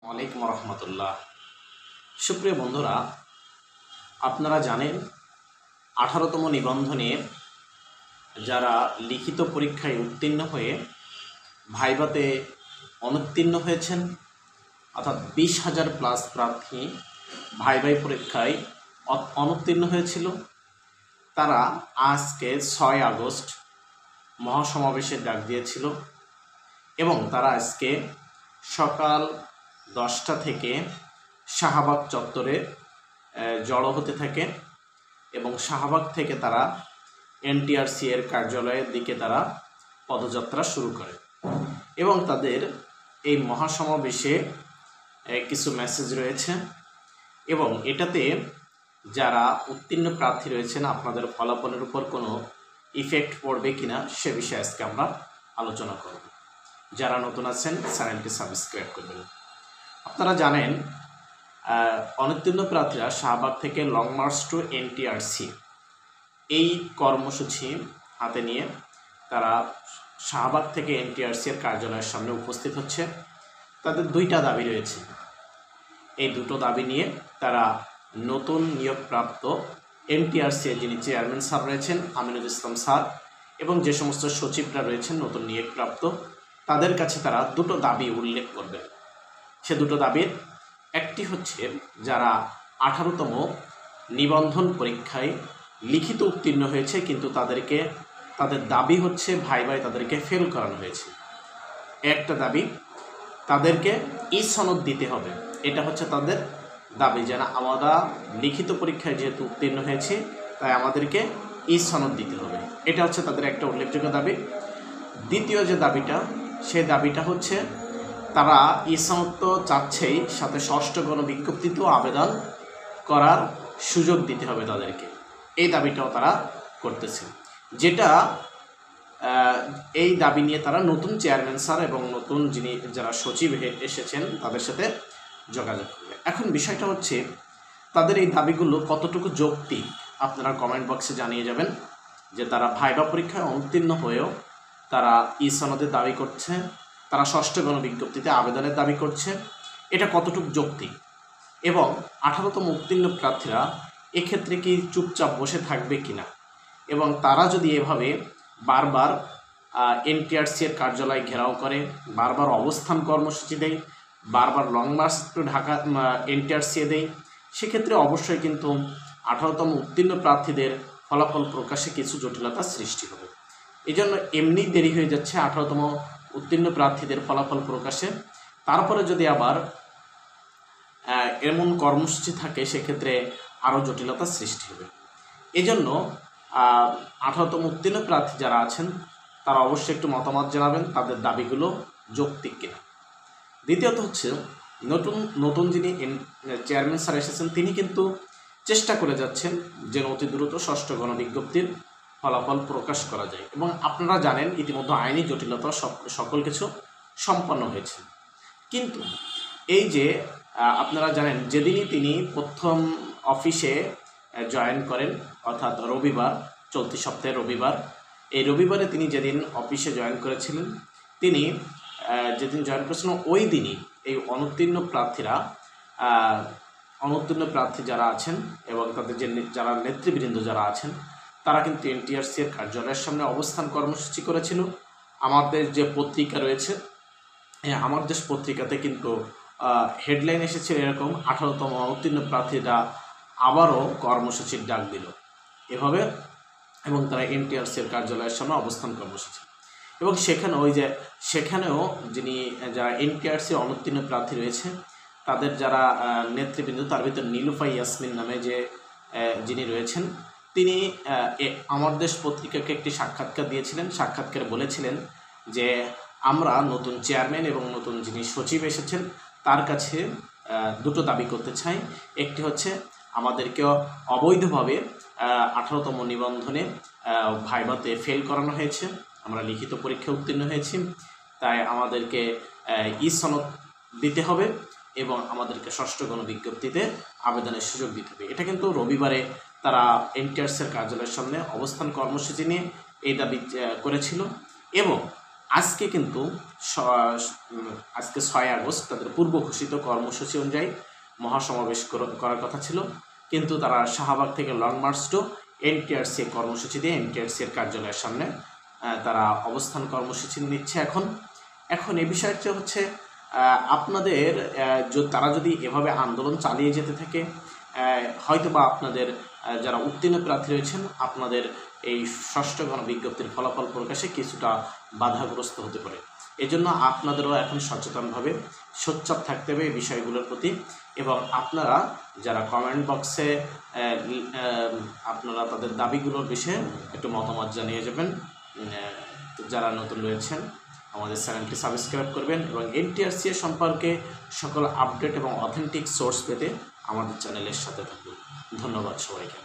ওয়ালাইকুম রহমতুল্লাহ। সুপ্রিয় বন্ধুরা, আপনারা জানেন 18তম নিবন্ধনে যারা লিখিত পরীক্ষায় উত্তীর্ণ হয়ে ভাইভাতে অনুত্তীর্ণ হয়েছেন, অর্থাৎ 20,000 প্লাস প্রার্থী ভাইভাই পরীক্ষায় অনুত্তীর্ণ হয়েছিল, তারা আজকে 6 আগস্ট মহাসমাবেশের ডাক দিয়েছিল এবং তারা আজকে সকাল 10টা থেকে শাহবাগ চত্বরে জড়ো হতে থাকে এবং শাহবাগ থেকে তারা এনটিআরসি এর কার্যালয়ের দিকে তারা পদযাত্রা শুরু করে এবং তাদের এই মহাসমাবেশে কিছু মেসেজ রয়েছে এবং এটাতে যারা উত্তীর্ণ প্রার্থী রয়েছেন আপনাদের ফলাফলের উপর কোনো ইফেক্ট পড়বে কিনা সে বিষয়ে আজকে আমরা আলোচনা করব। যারা নতুন আছেন চ্যানেলটি সাবস্ক্রাইব করবেন। আপনারা জানেন অনুত্তীর্ণ প্রার্থীরা শাহবাগ থেকে লং মার্চ টু এনটিআরসি এই কর্মসূচি হাতে নিয়ে তারা শাহবাগ থেকে এনটিআরসি এর কার্যালয়ের সামনে উপস্থিত হচ্ছে। তাদের দুইটা দাবি রয়েছে। এই দুটো দাবি নিয়ে তারা নতুন নিয়োগপ্রাপ্ত এনটিআরসি এর যিনি চেয়ারম্যান স্যার রয়েছেন আমিনুল ইসলাম স্যার এবং যে সমস্ত সচিবরা রয়েছেন নতুন নিয়োগপ্রাপ্ত, তাদের কাছে তারা দুটো দাবি উল্লেখ করবে। সে দুটো দাবির একটি হচ্ছে যারা 18তম নিবন্ধন পরীক্ষায় লিখিত উত্তীর্ণ হয়েছে কিন্তু তাদের দাবি হচ্ছে ভাই তাদেরকে ফেল করানো হয়েছে। একটা দাবি তাদেরকে সনদ দিতে হবে, এটা হচ্ছে তাদের দাবি, যেন আমরা লিখিত পরীক্ষায় যেহেতু উত্তীর্ণ হয়েছি তাই আমাদেরকে সনদ দিতে হবে। এটা হচ্ছে তাদের একটা উল্লেখযোগ্য দাবি। দ্বিতীয় যে দাবিটা, সেই দাবিটা হচ্ছে তারা সনদ তো চাচ্ছেই, সাথে ষষ্ঠ গণবিজ্ঞপ্তিতেও আবেদন করার সুযোগ দিতে হবে তাদেরকে। এই দাবিটাও তারা করতেছে, যেটা এই দাবি নিয়ে তারা নতুন চেয়ারম্যান স্যার এবং নতুন যারা সচিব এসেছেন তাদের সাথে যোগাযোগ করবে। এখন বিষয়টা হচ্ছে তাদের এই দাবিগুলো কতটুকু যৌক্তিক আপনারা কমেন্ট বক্সে জানিয়ে যাবেন। যে তারা ভাইভা পরীক্ষায় অনুত্তীর্ণ হয়েও তারা সনদের দাবি করছে, তারা ষষ্ঠ গণবিজ্ঞপ্তিতে আবেদনের দাবি করছে, এটা কতটুকু যৌক্তিক এবং 18তম উত্তীর্ণ প্রার্থীরা এক্ষেত্রে কি চুপচাপ বসে থাকবে কিনা এবং তারা যদি এভাবে বারবার এনটিআরসি এর কার্যালয় ঘেরাও করে, বারবার অবস্থান কর্মসূচি দেয়, বারবার long march to Dhaka NTRC দেয়, সেক্ষেত্রে অবশ্যই কিন্তু 18তম উত্তীর্ণ প্রার্থীদের ফলাফল প্রকাশে কিছু জটিলতার সৃষ্টি হবে। এই জন্য এমনি দেরি হয়ে যাচ্ছে 18তম উত্তীর্ণ প্রার্থীদের ফলাফল প্রকাশে। তারপরে যদি আবার এমন কর্মসূচি থাকে সেক্ষেত্রে আরও জটিলতার সৃষ্টি হবে। এই জন্য 18তম উত্তীর্ণ প্রার্থী যারা আছেন তারা অবশ্যই একটু মতামত জানাবেন তাদের দাবিগুলো যৌক্তিক কিনা। দ্বিতীয়ত হচ্ছে নতুন যিনি চেয়ারম্যান স্যার এসেছেন তিনি কিন্তু চেষ্টা করে যাচ্ছেন যে অতি দ্রুত ষষ্ঠ গণবিজ্ঞপ্তির ফলাফল প্রকাশ করা যায় এবং আপনারা জানেন ইতিমধ্যে আইনি জটিলতা সকল কিছু সম্পন্ন হয়েছে। কিন্তু এই যে আপনারা জানেন যেদিনই তিনি প্রথম অফিসে জয়েন করেন, অর্থাৎ রবিবার, চলতি সপ্তাহের রবিবার, এই রবিবারে তিনি যেদিন অফিসে জয়েন করেছিলেন, তিনি যেদিন জয়েন করেছিলেন ওই দিনই এই অনুত্তীর্ণ প্রার্থী যারা আছেন এবং তাদের যারা নেতৃবৃন্দ যারা আছেন তারা কিন্তু এনটিআরসি এর কার্যালয়ের সামনে অবস্থান কর্মসূচি করেছিল। আমাদের যে পত্রিকা রয়েছে, আমার দেশ পত্রিকাতে কিন্তু হেডলাইন এসেছিল এরকম, 18তম উত্তীর্ণ প্রার্থীরা আবারও কর্মসূচির ডাক দিল এভাবে, এবং তারা এনটিআরসি এর কার্যালয়ের সামনে অবস্থান কর্মসূচি। এবং সেখানেও যারা এনটিআরসি অনুত্তীর্ণ প্রার্থী রয়েছে তাদের যারা নেতৃবৃন্দ, তার ভিতর নীলুফা ইয়াসমিন নামে যিনি রয়েছেন, তিনি আমার দেশ পত্রিকাকে একটি সাক্ষাৎকার দিয়েছিলেন। সাক্ষাৎকারে বলেছিলেন যে আমরা নতুন চেয়ারম্যান এবং নতুন যিনি সচিব এসেছেন তার কাছে দুটো দাবি করতে চাই। একটি হচ্ছে আমাদেরকে অবৈধভাবে 18তম নিবন্ধনে ভাইভাতে ফেল করানো হয়েছে, আমরা লিখিত পরীক্ষা উত্তীর্ণ হয়েছি, তাই আমাদেরকে সনদ দিতে হবে এবং আমাদেরকে ষষ্ঠ গণবিজ্ঞপ্তিতে আবেদনের সুযোগ দিতে হবে। এটা কিন্তু রবিবারে তারা এনটিআরসি এর কার্যালয়ের সামনে অবস্থান কর্মসূচি নিয়ে এই দাবি করেছিল এবং আজকে কিন্তু আজকে 6 আগস্ট তাদের পূর্ব ঘোষিত কর্মসূচি অনুযায়ী মহাসমাবেশ করার কথা ছিল, কিন্তু তারা শাহবাগ থেকে লং মার্চ টু এনটিআরসি কর্মসূচি দিয়ে এনটিআরসি এর কার্যালয়ের সামনে তারা অবস্থান কর্মসূচি নিচ্ছে। এখন এই বিষয়টা হচ্ছে আপনাদের তারা যদি এভাবে আন্দোলন চালিয়ে যেতে থাকে, হয়তো বা আপনাদের যারা উত্তীর্ণ প্রার্থী রয়েছেন আপনাদের এই ষষ্ঠ গণবিজ্ঞপ্তির ফলাফল প্রকাশে কিছুটা বাধাগ্রস্ত হতে পারে। এজন্য আপনাদেরও এখন সচেতনভাবে সোচ্চার থাকতে হবে এই বিষয়গুলোর প্রতি, এবং আপনারা যারা কমেন্ট বক্সে আপনারা তাদের দাবিগুলোর বিষয়ে একটু মতামত জানিয়ে যাবেন। যারা নতুন রয়েছেন আমাদের চ্যানেলটি সাবস্ক্রাইব করবেন এবং এনটিআরসি সম্পর্কে সকল আপডেট এবং অথেন্টিক সোর্স পেতে আমাদের চ্যানেলের সাথে থাকুন। ধন্যবাদ সবাইকে।